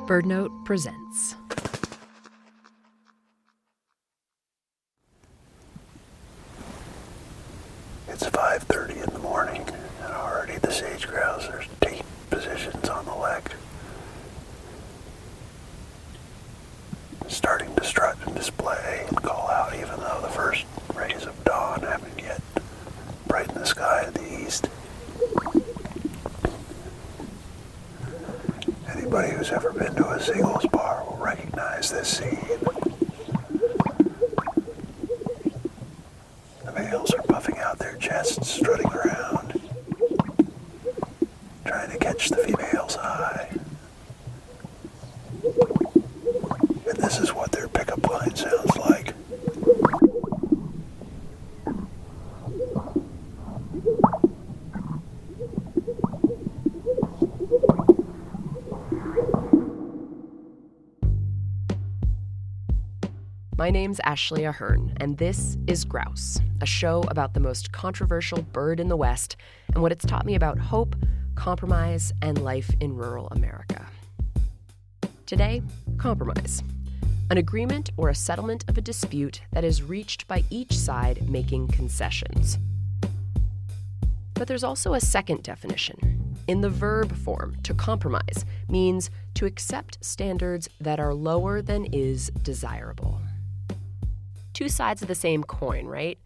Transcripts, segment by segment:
BirdNote presents. It's 5:30 in the morning, and already the sage-grouse are taking positions on the lek, starting to strut and display and call out, even though the first rays of dawn haven't yet brightened the sky in the east. Anybody who's ever been to a seagull's bar will recognize this scene. The males are puffing out their chests, strutting around, trying to catch the female's eye. And this is what their pickup line sounds like. My name's Ashley Ahern, and this is Grouse, a show about the most controversial bird in the West and what it's taught me about hope, compromise, and life in rural America. Today, compromise. An agreement or a settlement of a dispute that is reached by each side making concessions. But there's also a second definition. In the verb form, to compromise means to accept standards that are lower than is desirable. Two sides of the same coin, right?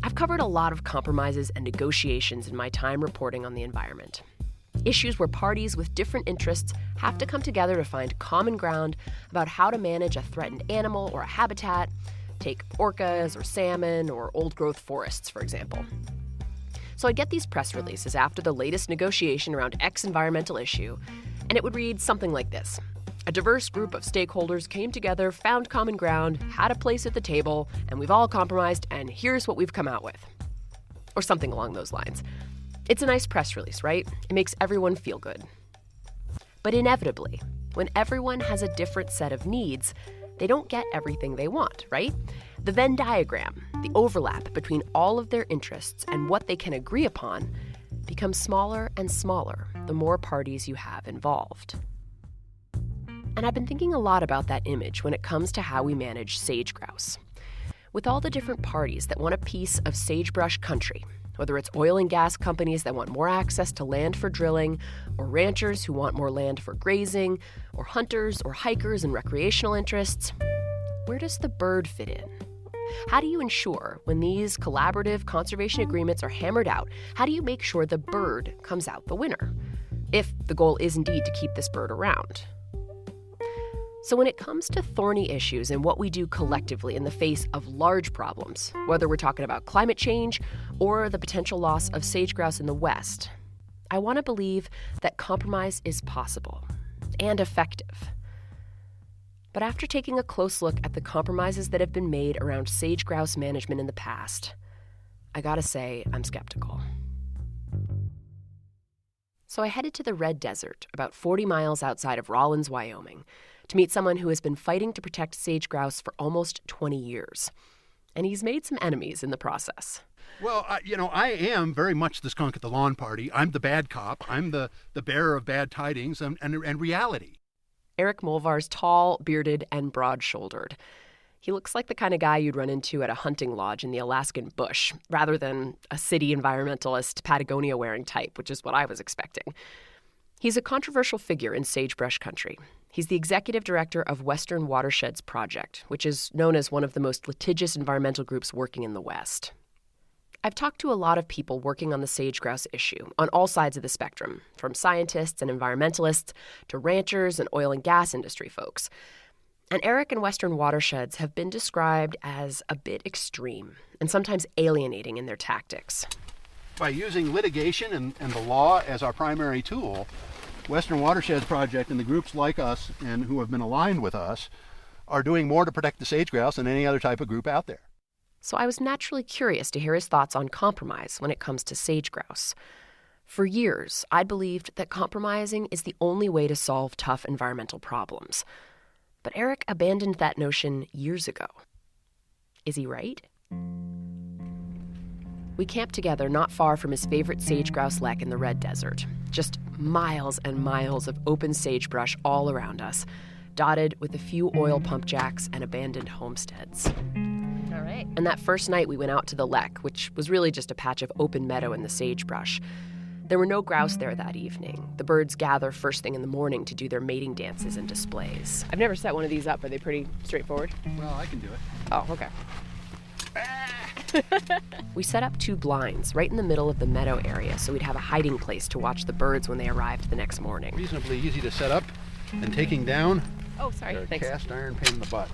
I've covered a lot of compromises and negotiations in my time reporting on the environment. Issues where parties with different interests have to come together to find common ground about how to manage a threatened animal or a habitat. Take orcas or salmon or old-growth forests, for example. So I'd get these press releases after the latest negotiation around X environmental issue, and it would read something like this. A diverse group of stakeholders came together, found common ground, had a place at the table, and we've all compromised, and here's what we've come out with. Or something along those lines. It's a nice press release, right? It makes everyone feel good. But inevitably, when everyone has a different set of needs, they don't get everything they want, right? The Venn diagram, the overlap between all of their interests and what they can agree upon, becomes smaller and smaller the more parties you have involved. And I've been thinking a lot about that image when it comes to how we manage sage-grouse. With all the different parties that want a piece of sagebrush country, whether it's oil and gas companies that want more access to land for drilling, or ranchers who want more land for grazing, or hunters or hikers and recreational interests, where does the bird fit in? How do you ensure when these collaborative conservation agreements are hammered out, how do you make sure the bird comes out the winner? If the goal is indeed to keep this bird around. So when it comes to thorny issues and what we do collectively in the face of large problems, whether we're talking about climate change or the potential loss of sage-grouse in the West, I want to believe that compromise is possible and effective. But after taking a close look at the compromises that have been made around sage-grouse management in the past, I gotta say I'm skeptical. So I headed to the Red Desert, about 40 miles outside of Rawlins, Wyoming, to meet someone who has been fighting to protect sage-grouse for almost 20 years. And he's made some enemies in the process. Well, I am very much the skunk at the lawn party. I'm the bad cop. I'm the bearer of bad tidings and reality. Eric Mulvar's tall, bearded, and broad-shouldered. He looks like the kind of guy you'd run into at a hunting lodge in the Alaskan bush, rather than a city environmentalist, Patagonia-wearing type, which is what I was expecting. He's a controversial figure in sagebrush country. He's the executive director of Western Watersheds Project, which is known as one of the most litigious environmental groups working in the West. I've talked to a lot of people working on the sage-grouse issue on all sides of the spectrum, from scientists and environmentalists to ranchers and oil and gas industry folks. And Eric and Western Watersheds have been described as a bit extreme and sometimes alienating in their tactics. By using litigation and the law as our primary tool, Western Watersheds Project and the groups like us and who have been aligned with us are doing more to protect the sage-grouse than any other type of group out there. So I was naturally curious to hear his thoughts on compromise when it comes to sage-grouse. For years, I believed that compromising is the only way to solve tough environmental problems. But Eric abandoned that notion years ago. Is he right? We camped together not far from his favorite sage-grouse lek in the Red Desert. Just miles and miles of open sagebrush all around us, dotted with a few oil pump jacks and abandoned homesteads. All right. And that first night we went out to the lek, which was really just a patch of open meadow in the sagebrush. There were no grouse there that evening. The birds gather first thing in the morning to do their mating dances and displays. I've never set one of these up. Are they pretty straightforward? Well, I can do it. Oh, okay. We set up 2 blinds right in the middle of the meadow area so we'd have a hiding place to watch the birds when they arrived the next morning. Reasonably easy to set up, and taking down, Oh, sorry. they're a Thanks. cast iron pain in the butt.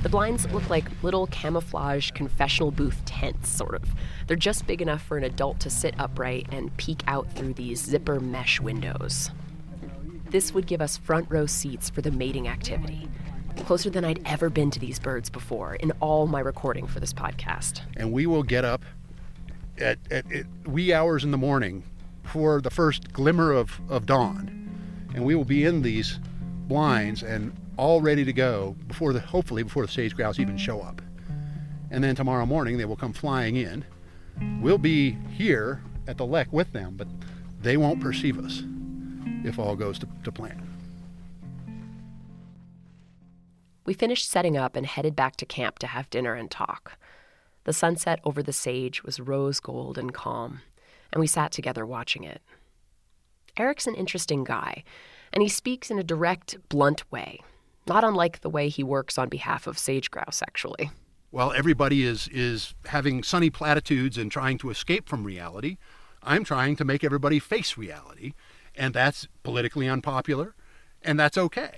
The blinds look like little camouflage confessional booth tents, sort of. They're just big enough for an adult to sit upright and peek out through these zipper mesh windows. This would give us front row seats for the mating activity. Closer than I'd ever been to these birds before in all my recording for this podcast. And we will get up at wee hours in the morning for the first glimmer of dawn. And we will be in these blinds and all ready to go hopefully before the sage-grouse even show up. And then tomorrow morning they will come flying in. We'll be here at the lek with them, but they won't perceive us if all goes to plan. We finished setting up and headed back to camp to have dinner and talk. The sunset over the sage was rose gold and calm, and we sat together watching it. Eric's an interesting guy, and he speaks in a direct, blunt way, not unlike the way he works on behalf of sage-grouse, actually. While everybody is having sunny platitudes and trying to escape from reality, I'm trying to make everybody face reality, and that's politically unpopular, and that's okay.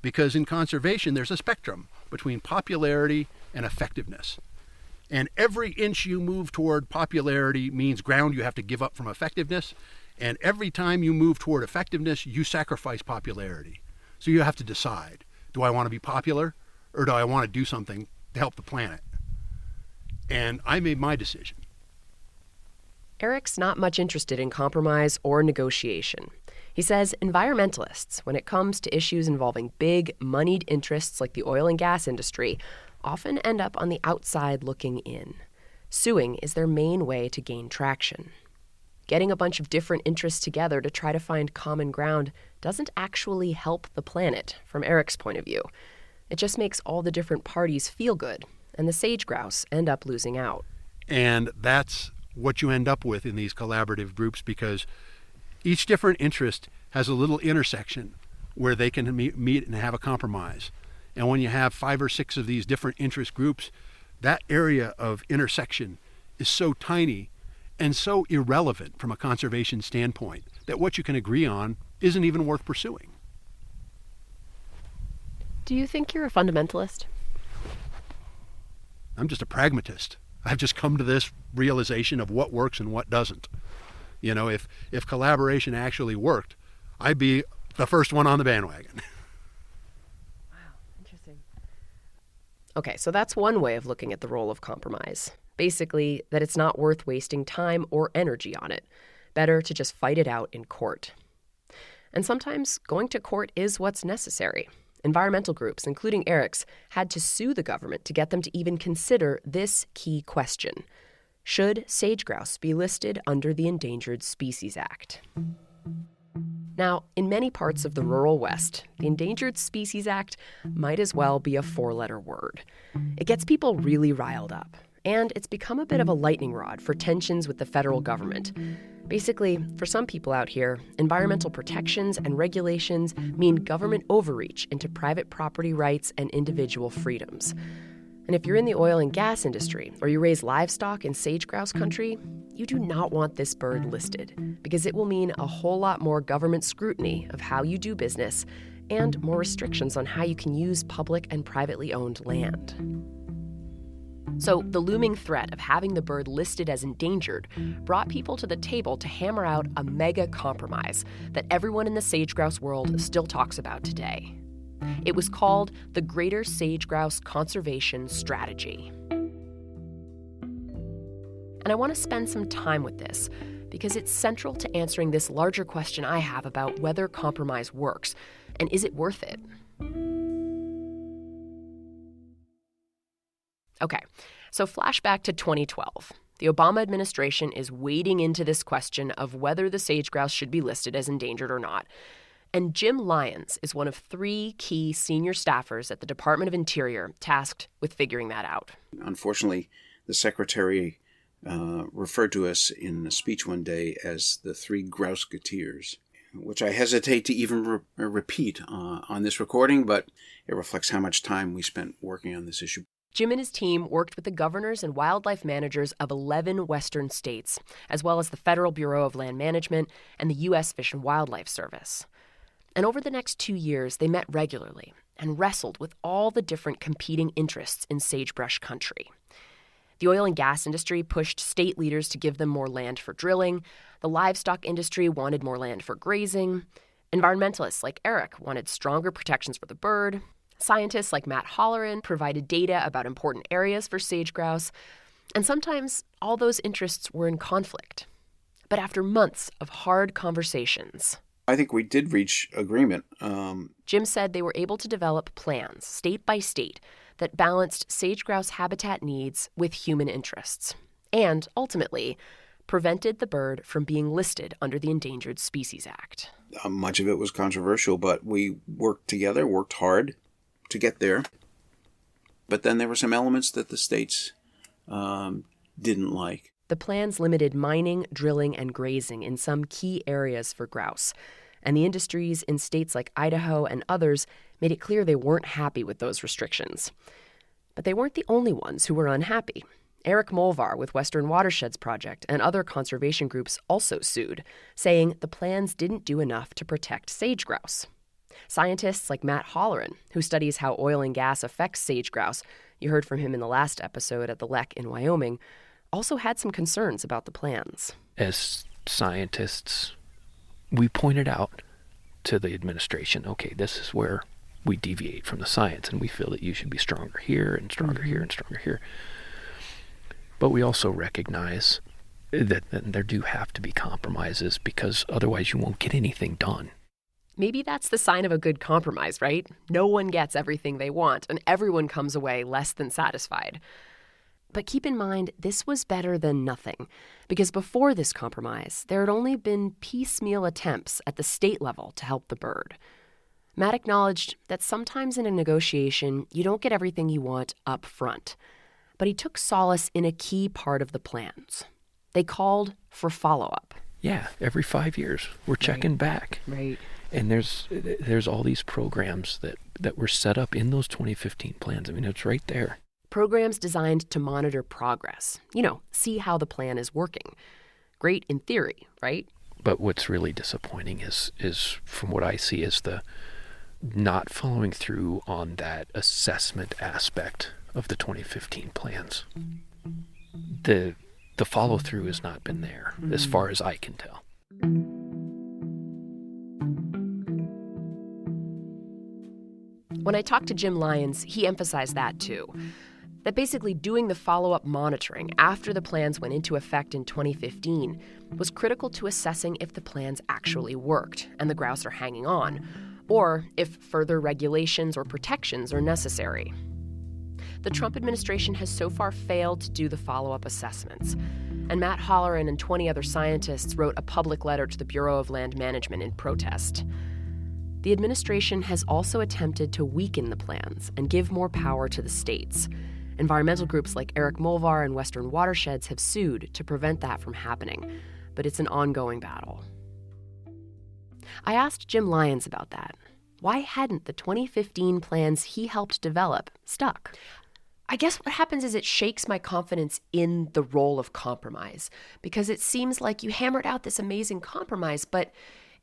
Because in conservation, there's a spectrum between popularity and effectiveness. And every inch you move toward popularity means ground you have to give up from effectiveness. And every time you move toward effectiveness, you sacrifice popularity. So you have to decide, do I want to be popular or do I want to do something to help the planet? And I made my decision. Eric's not much interested in compromise or negotiation. He says environmentalists, when it comes to issues involving big, moneyed interests like the oil and gas industry, often end up on the outside looking in. Suing is their main way to gain traction. Getting a bunch of different interests together to try to find common ground doesn't actually help the planet, from Eric's point of view. It just makes all the different parties feel good, and the sage-grouse end up losing out. And that's what you end up with in these collaborative groups, because each different interest has a little intersection where they can meet and have a compromise. And when you have 5 or 6 of these different interest groups, that area of intersection is so tiny and so irrelevant from a conservation standpoint that what you can agree on isn't even worth pursuing. Do you think you're a fundamentalist? I'm just a pragmatist. I've just come to this realization of what works and what doesn't. You know, if collaboration actually worked, I'd be the first one on the bandwagon. Wow, interesting. Okay, so that's one way of looking at the role of compromise. Basically, that it's not worth wasting time or energy on it. Better to just fight it out in court. And sometimes going to court is what's necessary. Environmental groups, including Eric's, had to sue the government to get them to even consider this key question. Should sage-grouse be listed under the Endangered Species Act? Now, in many parts of the rural West, the Endangered Species Act might as well be a 4-letter word. It gets people really riled up, and it's become a bit of a lightning rod for tensions with the federal government. Basically, for some people out here, environmental protections and regulations mean government overreach into private property rights and individual freedoms. And if you're in the oil and gas industry or you raise livestock in sage-grouse country, you do not want this bird listed because it will mean a whole lot more government scrutiny of how you do business and more restrictions on how you can use public and privately owned land. So the looming threat of having the bird listed as endangered brought people to the table to hammer out a mega compromise that everyone in the sage-grouse world still talks about today. It was called the Greater Sage-Grouse Conservation Strategy. And I want to spend some time with this because it's central to answering this larger question I have about whether compromise works and is it worth it? Okay, so flashback to 2012. the Obama administration is wading into this question of whether the sage-grouse should be listed as endangered or not. And Jim Lyons is one of 3 key senior staffers at the Department of Interior tasked with figuring that out. Unfortunately, the secretary referred to us in a speech one day as the 3 grouse-gateers, which I hesitate to even repeat on this recording, but it reflects how much time we spent working on this issue. Jim and his team worked with the governors and wildlife managers of 11 western states, as well as the Federal Bureau of Land Management and the U.S. Fish and Wildlife Service. And over the next 2 years, they met regularly and wrestled with all the different competing interests in sagebrush country. The oil and gas industry pushed state leaders to give them more land for drilling. The livestock industry wanted more land for grazing. Environmentalists like Eric wanted stronger protections for the bird. Scientists like Matt Holleran provided data about important areas for sage-grouse. And sometimes all those interests were in conflict. But after months of hard conversations, I think we did reach agreement. Jim said they were able to develop plans, state by state, that balanced sage-grouse habitat needs with human interests, and ultimately prevented the bird from being listed under the Endangered Species Act. Much of it was controversial, but we worked together, worked hard to get there. But then there were some elements that the states didn't like. The plans limited mining, drilling, and grazing in some key areas for grouse, and the industries in states like Idaho and others made it clear they weren't happy with those restrictions. But they weren't the only ones who were unhappy. Eric Molvar with Western Watersheds Project and other conservation groups also sued, saying the plans didn't do enough to protect sage-grouse. Scientists like Matt Holleran, who studies how oil and gas affects sage-grouse, you heard from him in the last episode at the Lek in Wyoming, also had some concerns about the plans. As scientists, we pointed out to the administration, okay, this is where we deviate from the science, and we feel that you should be stronger here and stronger here and stronger here. But we also recognize that there do have to be compromises, because otherwise you won't get anything done. Maybe that's the sign of a good compromise, right? No one gets everything they want, and everyone comes away less than satisfied. But keep in mind, this was better than nothing, because before this compromise, there had only been piecemeal attempts at the state level to help the bird. Matt acknowledged that sometimes in a negotiation, you don't get everything you want up front. But he took solace in a key part of the plans. They called for follow-up. Yeah, every 5 years, we're checking back. Right. And there's all these programs that were set up in those 2015 plans. I mean, it's right there. Programs designed to monitor progress. See how the plan is working. Great in theory, right? But what's really disappointing is from what I see, is the not following through on that assessment aspect of the 2015 plans. The follow-through has not been there, as far as I can tell. When I talked to Jim Lyons, he emphasized that too. That basically doing the follow-up monitoring after the plans went into effect in 2015 was critical to assessing if the plans actually worked and the grouse are hanging on, or if further regulations or protections are necessary. The Trump administration has so far failed to do the follow-up assessments, and Matt Holleran and 20 other scientists wrote a public letter to the Bureau of Land Management in protest. The administration has also attempted to weaken the plans and give more power to the states. Environmental groups like Eric Molvar and Western Watersheds have sued to prevent that from happening, but it's an ongoing battle. I asked Jim Lyons about that. Why hadn't the 2015 plans he helped develop stuck? I guess what happens is it shakes my confidence in the role of compromise, because it seems like you hammered out this amazing compromise, but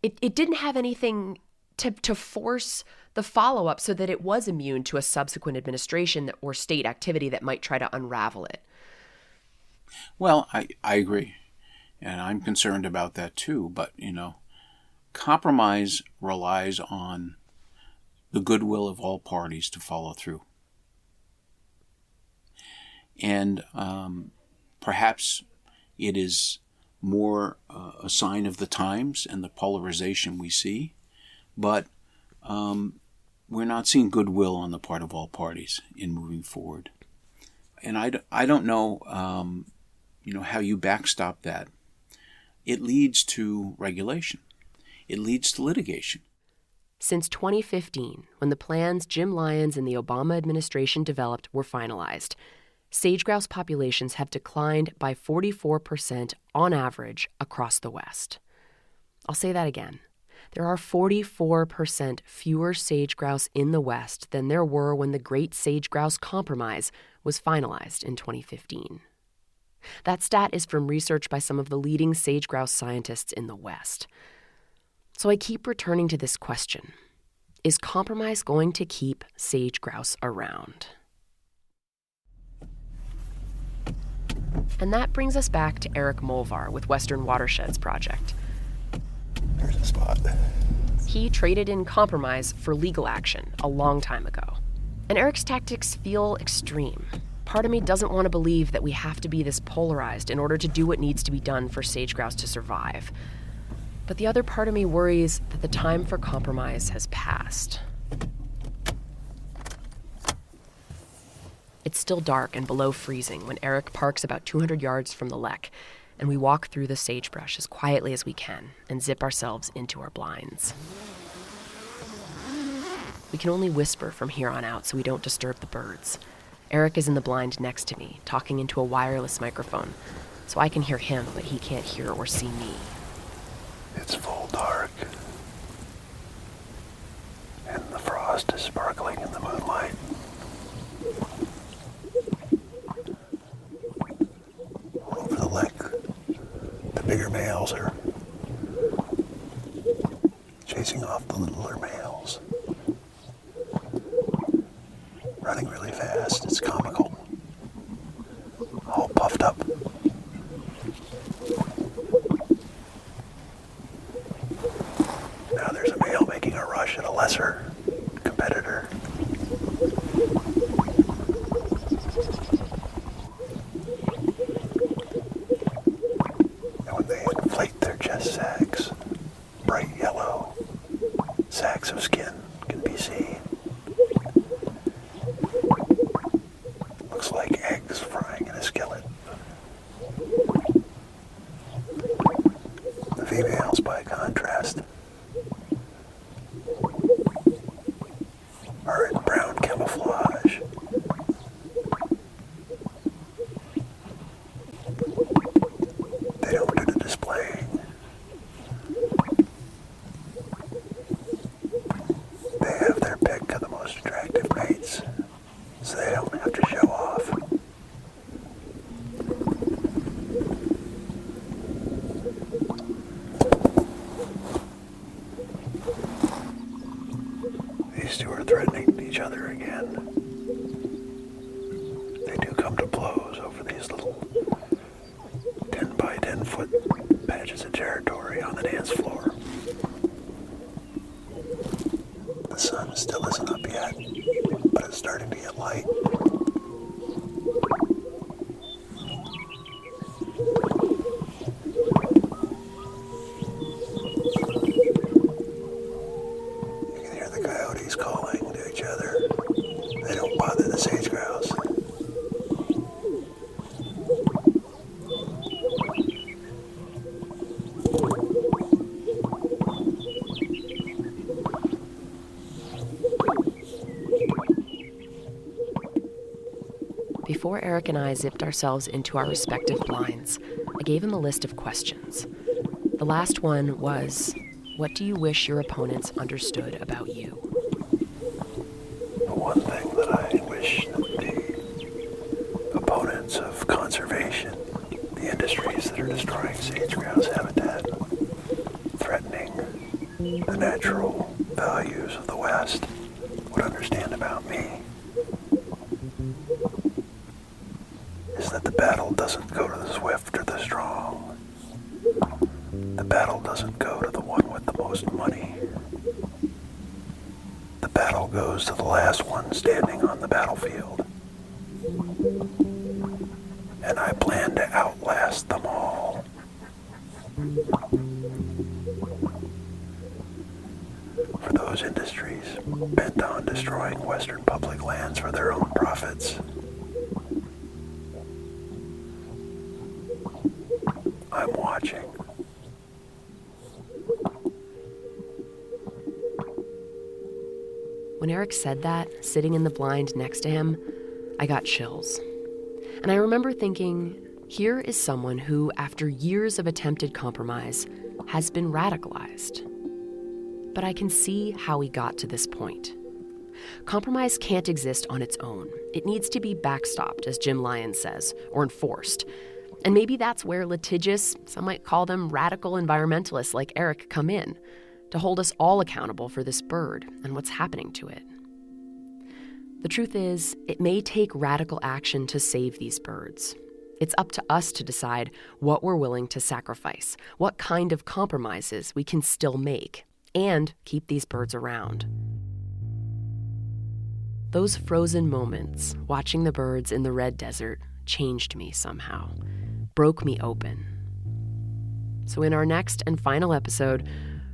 it didn't have anything to force the follow-up so that it was immune to a subsequent administration or state activity that might try to unravel it. Well, I agree. And I'm concerned about that too. But, compromise relies on the goodwill of all parties to follow through. And perhaps it is more a sign of the times and the polarization we see. But we're not seeing goodwill on the part of all parties in moving forward. And I don't know how you backstop that, it leads to regulation. It leads to litigation. Since 2015, when the plans Jim Lyons and the Obama administration developed were finalized, sage-grouse populations have declined by 44% on average across the West. I'll say that again. There are 44% fewer sage-grouse in the West than there were when the Great Sage-Grouse Compromise was finalized in 2015. That stat is from research by some of the leading sage-grouse scientists in the West. So I keep returning to this question. Is compromise going to keep sage-grouse around? And that brings us back to Eric Molvar with Western Watersheds Project. There's a spot. He traded in compromise for legal action a long time ago. And Eric's tactics feel extreme. Part of me doesn't want to believe that we have to be this polarized in order to do what needs to be done for sage-grouse to survive. But the other part of me worries that the time for compromise has passed. It's still dark and below freezing when Eric parks about 200 yards from the lek, and we walk through the sagebrush as quietly as we can and zip ourselves into our blinds. We can only whisper from here on out so we don't disturb the birds. Eric is in the blind next to me, talking into a wireless microphone, so I can hear him, but he can't hear or see me. It's full dark. And the frost is sparkling in the moonlight. Over the lek, the bigger males are chasing off the littler males. Running really fast. It's comical. All puffed up. Now there's a male making a rush at a lesser competitor. And when they inflate their chest sacs, bright yellow sacs of skin can be seen. Looks like eggs frying in a skillet. The females, by contrast, are in brown camouflage. They don't do the displaying. They have their pick of the most attractive mates, so they don't have to show off. These two are threatening each other again. They do come to blows over these little 10 by 10 foot patches of territory on the dance floor. The sun still isn't up yet, but it's starting to get light. You can hear the coyotes calling to each other. They don't bother the sage-grouse. Before Eric and I zipped ourselves into our respective blinds, I gave him a list of questions. The last one was, what do you wish your opponents understood about you? The one thing that I wish that the opponents of conservation, the industries that are destroying sage-grouse habitat, threatening the natural values of the West, would understand about me, is that the battle doesn't go to the swift or the strong. The battle doesn't go to the one with the most money. The battle goes to the last one standing on the battlefield. And I plan to outlast them all. For those industries bent on destroying Western public lands for their own profits, When Eric said that, sitting in the blind next to him, I got chills. And I remember thinking, here is someone who, after years of attempted compromise, has been radicalized. But I can see how he got to this point. Compromise can't exist on its own. It needs to be backstopped, as Jim Lyons says, or enforced. And maybe that's where litigious, some might call them radical environmentalists like Eric, come in, to hold us all accountable for this bird and what's happening to it. The truth is, it may take radical action to save these birds. It's up to us to decide what we're willing to sacrifice, what kind of compromises we can still make, and keep these birds around. Those frozen moments, watching the birds in the red desert, changed me somehow, broke me open. So in our next and final episode,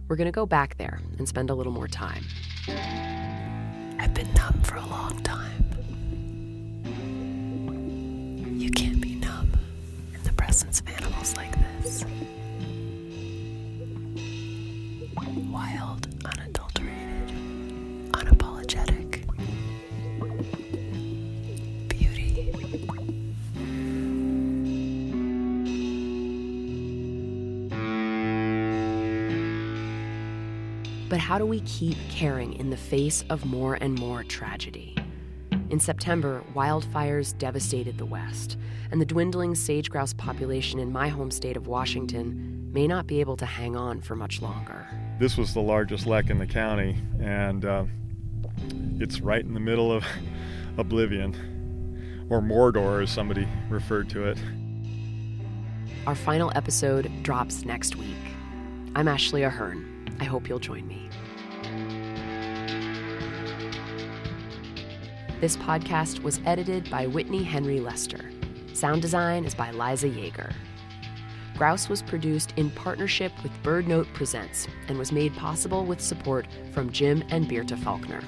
we're going to go back there and spend a little more time. I've been numb for a long time. You can't be numb in the presence of animals like this. Wild, unadulterated, unapologetic. Beauty. But how do we keep caring in the face of more and more tragedy? In September, wildfires devastated the West, and the dwindling sage-grouse population in my home state of Washington may not be able to hang on for much longer. This was the largest lek in the county, and it's right in the middle of oblivion, or Mordor as somebody referred to it. Our final episode drops next week. I'm Ashley Ahern. I hope you'll join me. This podcast was edited by Whitney Henry Lester. Sound design is by Liza Yeager. Grouse was produced in partnership with BirdNote Presents and was made possible with support from Jim and Birta Faulkner.